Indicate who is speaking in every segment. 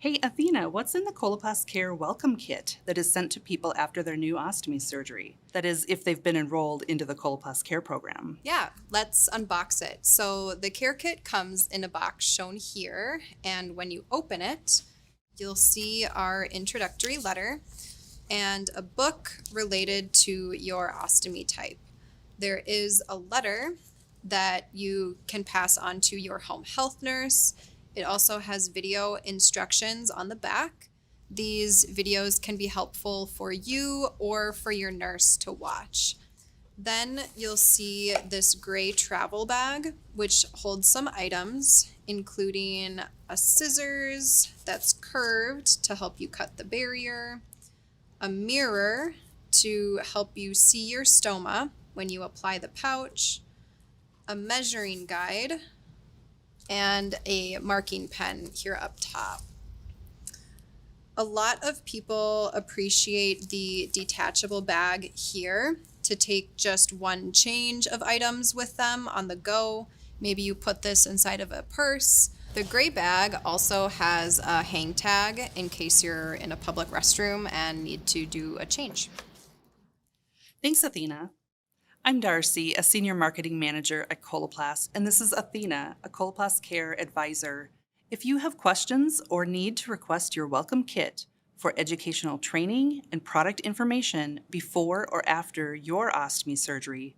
Speaker 1: Hey Athena, what's in the Coloplast Care Welcome Kit that is sent to people after their new ostomy surgery? That is, if they've been enrolled into the Coloplast Care program.
Speaker 2: Yeah, let's unbox it. So the care kit comes in a box shown here, and when you open it, you'll see our introductory letter and a book related to your ostomy type. There is a letter that you can pass on to your home health nurse. It also has video instructions on the back. These videos can be helpful for you or for your nurse to watch. Then you'll see this gray travel bag, which holds some items, including a scissors that's curved to help you cut the barrier, a mirror to help you see your stoma when you apply the pouch, a measuring guide, and a marking pen here up top. A lot of people appreciate the detachable bag here to take just one change of items with them on the go. Maybe you put this inside of a purse. The gray bag also has a hang tag in case you're in a public restroom and need to do a change.
Speaker 1: Thanks, Athena. I'm Darcy, a Senior Marketing Manager at Coloplast, and this is Athena, a Coloplast Care Advisor. If you have questions or need to request your welcome kit for educational training and product information before or after your ostomy surgery,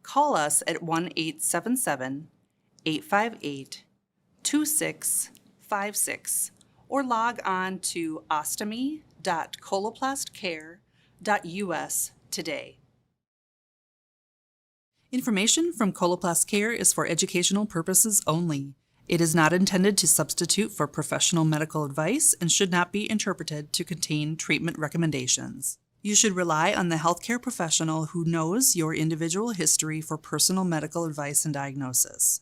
Speaker 1: call us at 1-877-858-2656 or log on to ostomy.coloplastcare.us today. Information from Coloplast Care is for educational purposes only. It is not intended to substitute for professional medical advice and should not be interpreted to contain treatment recommendations. You should rely on the healthcare professional who knows your individual history for personal medical advice and diagnosis.